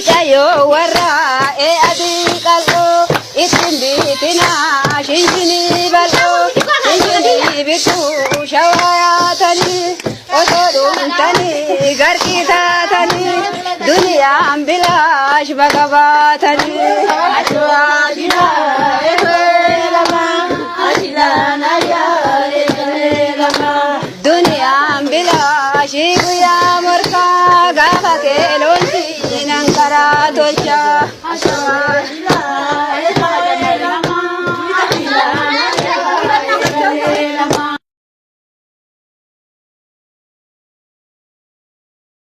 Mucayo warra adi kallo itinditina shinjini ballo shinjini bitu shawatani otodum tani garkita tani dunya ambilash bagabatani ashwajina elama ashilana ya elama dunya ambilash ya morka gafate lonti nankara tocha ashwa